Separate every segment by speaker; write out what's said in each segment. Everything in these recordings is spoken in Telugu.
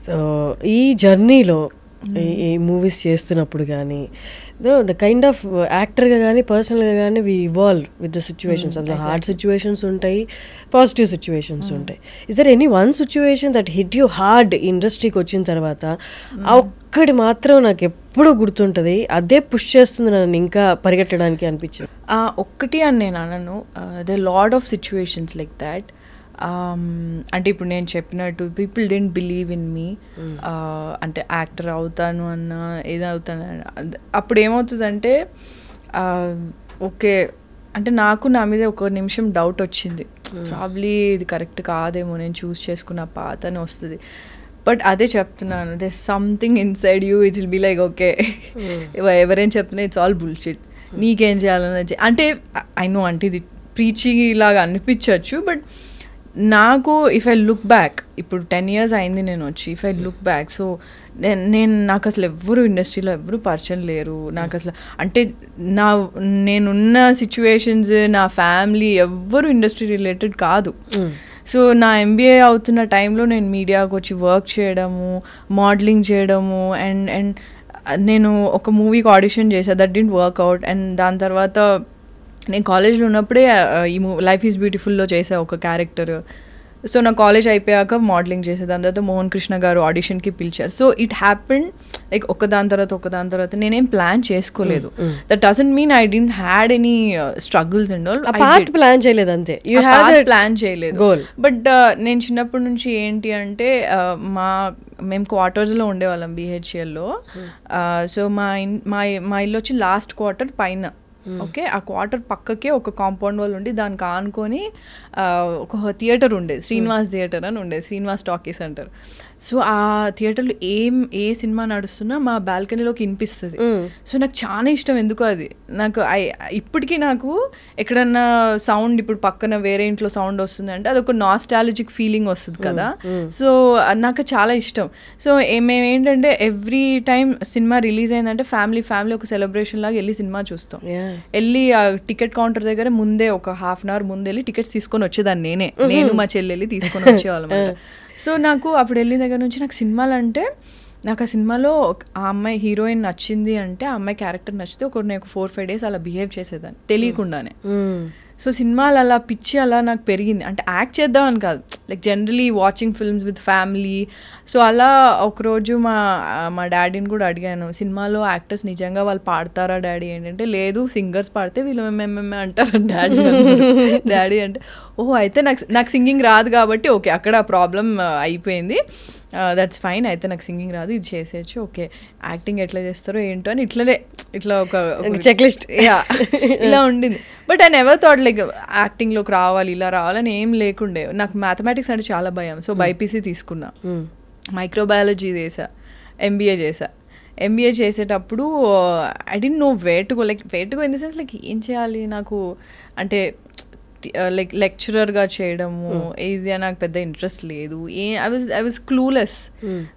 Speaker 1: సో ఈ జర్నీలో ఈ మూవీస్ చేస్తున్నప్పుడు కానీ ద కైండ్ ఆఫ్ యాక్టర్గా కానీ పర్సనల్గా కానీ we evolve with the situations. అందులో హార్డ్ సిచ్యువేషన్స్ ఉంటాయి, పాజిటివ్ సిచ్యువేషన్స్ ఉంటాయి. Is there any one situation that hit you hard ఇండస్ట్రీకి వచ్చిన తర్వాత? ఆ ఒక్కటి మాత్రం నాకు ఎప్పుడూ గుర్తుంటుంది, అదే పుష్ చేస్తుంది నన్ను ఇంకా పరిగెట్టడానికి అనిపించింది.
Speaker 2: ఒక్కటి అని నేను అనను, the lot of situations like that. అంటే ఇప్పుడు నేను చెప్పినట్టు people didn't believe in me, అంటే యాక్టర్ అవుతాను అన్న ఏదవుతాను అప్పుడు ఏమవుతుందంటే ఓకే అంటే నాకు నా మీద ఒక నిమిషం డౌట్ వచ్చింది, ప్రాబ్లీ ఇది కరెక్ట్ కాదేమో నేను చూస్ చేసుకున్న పాత అని వస్తుంది. బట్ అదే చెప్తున్నాను, they something inside you it will be like okay ఎవరేం చెప్తున్నా ఇట్స్ ఆల్ బుల్షిట్, నీకేం చేయాలని అంటే ఐ నో అంటే ఇది ప్రీచీ లాగా అనిపించవచ్చు. బట్ నాకు ఇఫ్ ఐ లుక్ బ్యాక్, ఇప్పుడు 10 years అయింది నేను వచ్చి, if I look back, so నాకు అసలు ఎవ్వరు ఇండస్ట్రీలో ఎవ్వరు పరిచయం లేరు నాకు అసలు. అంటే నేనున్న సిచ్యువేషన్స్, నా ఫ్యామిలీ ఎవ్వరు ఇండస్ట్రీ రిలేటెడ్ కాదు. సో నా MBA అవుతున్న టైంలో నేను మీడియాకి వచ్చి వర్క్ చేయడము, మోడలింగ్ చేయడము, అండ్ నేను ఒక మూవీకి ఆడిషన్ చేశాను, దట్ డింట్ వర్క్అవుట్. అండ్ దాని తర్వాత నేను కాలేజ్లో ఉన్నప్పుడే ఈ లైఫ్ ఈజ్ బ్యూటిఫుల్లో చేసా ఒక క్యారెక్టర్. సో నా కాలేజ్ అయిపోయాక మోడలింగ్ చేసే, దాని తర్వాత మోహన్ కృష్ణ గారు ఆడిషన్కి పిలిచారు. సో ఇట్ హ్యాపెండ్ లైక్ ఒకదాని తర్వాత నేనేం ప్లాన్ చేసుకోలేదు. That doesn't mean I didn't had any struggles and all.
Speaker 1: Plan చేయలేదు అంతే,
Speaker 2: ప్లాన్ చేయలేదు. బట్ నేను చిన్నప్పటి నుంచి ఏంటి అంటే మేము క్వార్టర్స్లో ఉండేవాళ్ళం BHLలో. సో మా ఇల్లు వచ్చి లాస్ట్ క్వార్టర్ పైన. ఓకే, ఆ క్వార్టర్ పక్కకే ఒక కాంపౌండ్ వాల్ ఉండి దానికి ఆనుకొని ఒక థియేటర్ ఉండేది, శ్రీనివాస్ థియేటర్ అని ఉండేది, శ్రీనివాస్ టాకీస్ అంటారు. సో ఆ థియేటర్లో ఏ సినిమా నడుస్తున్నా మా బాల్కనీలోకి వినిపిస్తుంది. సో నాకు చాలా ఇష్టం ఎందుకో అది. నాకు ఇప్పటికీ నాకు ఎక్కడన్నా సౌండ్, ఇప్పుడు పక్కన వేరే ఇంట్లో సౌండ్ వస్తుంది అంటే అదొక నాస్టాలజిక్ ఫీలింగ్ వస్తుంది కదా. సో నాకు చాలా ఇష్టం. సో మేము ఏంటంటే ఎవ్రీ టైం సినిమా రిలీజ్ అయిందంటే ఫ్యామిలీ ఒక సెలబ్రేషన్ లాగా వెళ్ళి సినిమా చూస్తాం. వెళ్ళి ఆ టికెట్ కౌంటర్ దగ్గర ముందే ఒక ½ hour ముందు వెళ్ళి టికెట్స్ తీసుకొని వచ్చేదాన్ని నేను మా చెల్లెళ్ళి తీసుకొని వచ్చేవాళ్ళం. సో నాకు అప్పుడు వెళ్ళిన దగ్గర నుంచి నాకు సినిమాలు అంటే, నాకు ఆ సినిమాలో ఆ అమ్మాయి హీరోయిన్ నచ్చింది అంటే, ఆ అమ్మాయి క్యారెక్టర్ నచ్చితే నేను 4-5 days అలా బిహేవ్ చేసేదాన్ని తెలియకుండానే. సో సినిమాలు అలా పిచ్చి అలా నాకు పెరిగింది. అంటే యాక్ట్ చేద్దామని కాదు, like generally watching films with family. So అలా ఒకరోజు మా డాడీని కూడా అడిగాను, సినిమాలో యాక్టర్స్ నిజంగా వాళ్ళు పాడతారా డాడీ? ఏంటంటే లేదు, సింగర్స్ పాడితే వీళ్ళు మేమే అంటారు డాడీ అంటే ఓహో అయితే నాకు సింగింగ్ రాదు కాబట్టి ఓకే అక్కడ ప్రాబ్లం అయిపోయింది, దట్స్ ఫైన్, అయితే నాకు సింగింగ్ రాదు, ఇది చేసేయచ్చు, ఓకే యాక్టింగ్ ఎట్లా చేస్తారో ఏంటో అని ఇట్లా ఒక
Speaker 1: చెక్ లిస్ట్
Speaker 2: ఇలా ఉండింది. But I never thought like యాక్టింగ్లోకి రావాలి, ఇలా రావాలని ఏం లేకుండే. నాకు మ్యాథమెటిక్స్ అంటే చాలా భయం. సో బైపీసీ తీసుకున్నా, మైక్రోబయాలజీ చేసా, ఎంబీఏ చేసేటప్పుడు I don't know where to go in the sense like ఏం చేయాలి నాకు అంటే లైక్ లెక్చరర్గా చేయడము ఇది నాకు పెద్ద ఇంట్రెస్ట్ లేదు, I was clueless.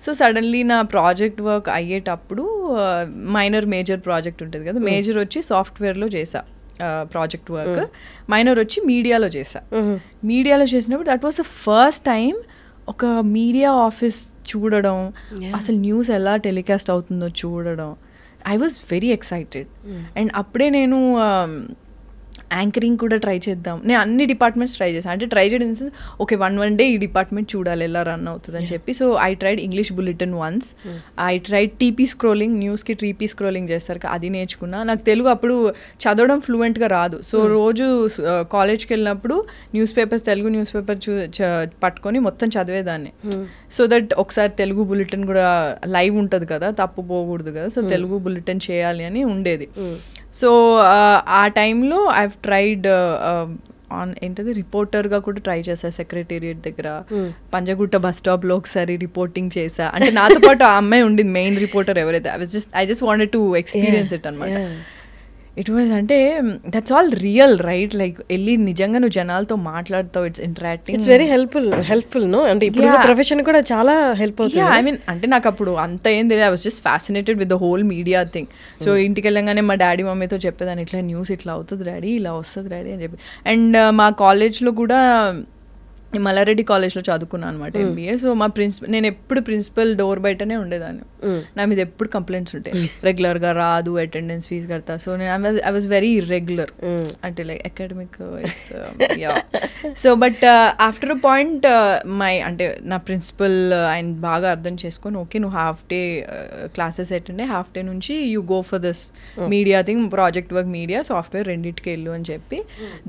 Speaker 2: So suddenly నా ప్రాజెక్ట్ వర్క్ అయ్యేటప్పుడు మైనర్ మేజర్ ప్రాజెక్ట్ ఉంటుంది కదా, మేజర్ వచ్చి సాఫ్ట్వేర్లో చేసా ప్రాజెక్ట్ వర్క్, మైనర్ వచ్చి మీడియాలో చేసినప్పుడు that was the first time ఒక మీడియా ఆఫీస్ చూడడం, అసలు న్యూస్ ఎలా టెలికాస్ట్ అవుతుందో చూడడం. I was very excited. And అప్పుడే నేను యాంకరింగ్ కూడా ట్రై చేద్దాం, నేను అన్ని డిపార్ట్మెంట్స్ ట్రై చేశాను. అంటే ట్రై చేయడం ఓకే వన్ డే ఈ డిపార్ట్మెంట్ చూడాలి ఎలా రన్ అవుతుంది అని చెప్పి. So I tried English bulletin once, I tried TP scrolling, న్యూస్కి టీపీ స్క్రోలింగ్ చేస్తారు అది నేర్చుకున్నా. నాకు తెలుగు అప్పుడు చదవడం ఫ్లూయెంట్గా రాదు. సో రోజు కాలేజ్కి వెళ్ళినప్పుడు తెలుగు న్యూస్ పేపర్ పట్టుకొని మొత్తం చదివేదాన్ని. సో దట్ ఒకసారి తెలుగు బులెటిన్ కూడా లైవ్ ఉంటుంది కదా, తప్పు పోకూడదు కదా, సో తెలుగు బులెటిన్ చేయాలి అని ఉండేది. సో ఆ టైంలో ఐ ట్రైడ్ ఏంటది రిపోర్టర్గా కూడా ట్రై చేశా సెక్రటేరియట్ దగ్గర, పంజగుట్ట బస్ స్టాప్లో ఒకసారి రిపోర్టింగ్ చేశా. అంటే నాతో పాటు ఆ అమ్మాయి ఉండింది మెయిన్ రిపోర్టర్ ఎవరైతే, I just wanted to experience it అనమాట. ఇట్ వాజ్ అంటే that's all real right, like వెళ్ళి నిజంగా నువ్వు జనాలతో మాట్లాడుతావు, it's interacting,
Speaker 1: it's very helpful no. అంటే ఇప్పుడు ప్రొఫెషన్ కూడా చాలా హెల్ప్ అవుతుంది.
Speaker 2: ఐ మీన్ అంటే నాకు అప్పుడు అంత ఏం తెలియదు, I was just fascinated with the whole media thing. So ఇంటికి వెళ్ళగానే మా డాడీ మమ్మీతో చెప్పేదాన్ని, ఇట్లా న్యూస్ ఇట్లా అవుతుంది డాడీ, ఇలా వస్తుంది డాడీ అని చెప్పి. అండ్ మా కాలేజ్లో కూడా మల్లారెడ్డి కాలేజ్లో చదువుకున్నాను అనమాట MBA. సో మా నేను ఎప్పుడు ప్రిన్సిపల్ డోర్ బయటనే ఉండేదాన్ని. నా మీద ఎప్పుడు కంప్లైంట్స్ ఉంటాయి, రెగ్యులర్గా రాదు, అటెండెన్స్ ఫీజు కడతా. సో నేను ఐ వాజ్ వెరీ ఇర్రెగ్యులర్, అంటే like academic so but after a point అంటే నా ప్రిన్సిపల్ ఆయన బాగా అర్థం చేసుకొని, ఓకే నువ్వు half day classes attend half day నుంచి you go for this media thing, project work, media, software రెండింటికి వెళ్ళు అని చెప్పి.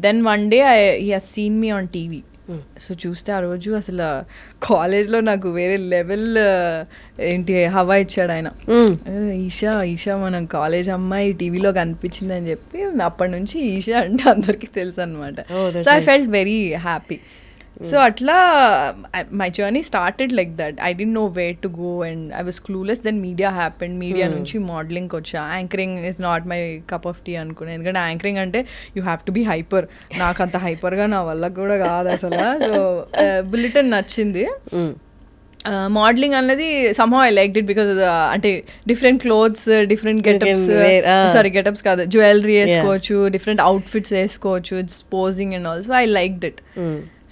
Speaker 2: Then one day he has seen me on TV. So చూస్తే ఆ రోజు అసలు కాలేజ్లో నాకు వేరే లెవెల్ ఏంటి హవా ఇచ్చాడు ఆయన. ఈషా మనం కాలేజ్ అమ్మాయి టీవీలో కనిపించింది అని చెప్పి అప్పటి నుంచి ఈషా అంటే అందరికీ తెలుసు అనమాట. So I felt very happy. So అట్లా my journey started like that. I don't know where to go and I was clueless. Then media happened. Media నుంచి మోడలింగ్కి వచ్చా. Anchoring is not my cup of tea అనుకున్నాను, ఎందుకంటే యాంకరింగ్ అంటే you have to be hyper. నాకు అంత హైపర్గా నా వల్ల కూడా కాదు అసలు. సో బులెటిన్ నచ్చింది. మోడలింగ్ అన్నది somehow I liked it because అంటే డిఫరెంట్ క్లోత్స్, డిఫరెంట్ గెటప్స్ కాదు, జ్యువెలరీ వేసుకోవచ్చు, డిఫరెంట్ అవుట్ఫిట్స్ వేసుకోవచ్చు, it's posing and also I liked it.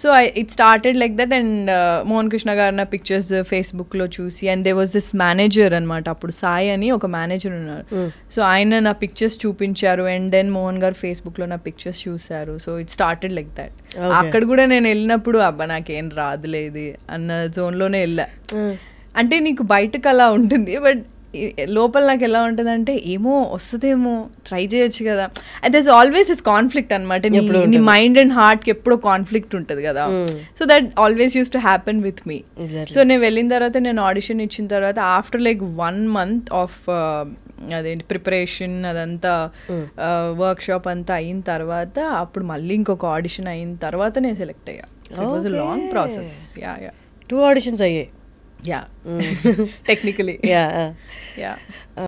Speaker 2: So it started like that. And Mohan Krishna గారు నా పిక్చర్స్ ఫేస్బుక్లో చూసి, and they was this manager అనమాట, అప్పుడు సాయి అని ఒక మేనేజర్ ఉన్నారు. సో ఆయన నా పిక్చర్స్ చూపించారు, అండ్ దెన్ మోహన్ గారు ఫేస్బుక్లో నా పిక్చర్స్ చూశారు. So it started like that. అక్కడ కూడా నేను వెళ్ళినప్పుడు అబ్బా నాకేం రాదులేదు అన్న జోన్లోనే వెళ్ళా. అంటే నీకు బయటకు అలా ఉంటుంది, బట్ లోపల నాకు ఎలా ఉంటుంది అంటే ఏమో వస్తుందేమో, ట్రై చేయొచ్చు కదా. There is always is conflict అనమాట. నీ మైండ్ అండ్ హార్ట్కి ఎప్పుడో కాన్ఫ్లిక్ట్ ఉంటుంది కదా. So that always use to happen with me. సో నేను వెళ్ళిన తర్వాత, నేను ఆడిషన్ ఇచ్చిన తర్వాత, ఆఫ్టర్ లైక్ 1 month ఆఫ్ అదేంటి ప్రిపరేషన్, అదంతా వర్క్ షాప్ అంతా అయిన తర్వాత, అప్పుడు మళ్ళీ ఇంకొక ఆడిషన్ అయిన తర్వాత నేను సెలెక్ట్ అయ్యా. So it was a long process.
Speaker 1: 2 auditions అయ్యాయి.
Speaker 2: Yeah. Technically.
Speaker 1: Yeah.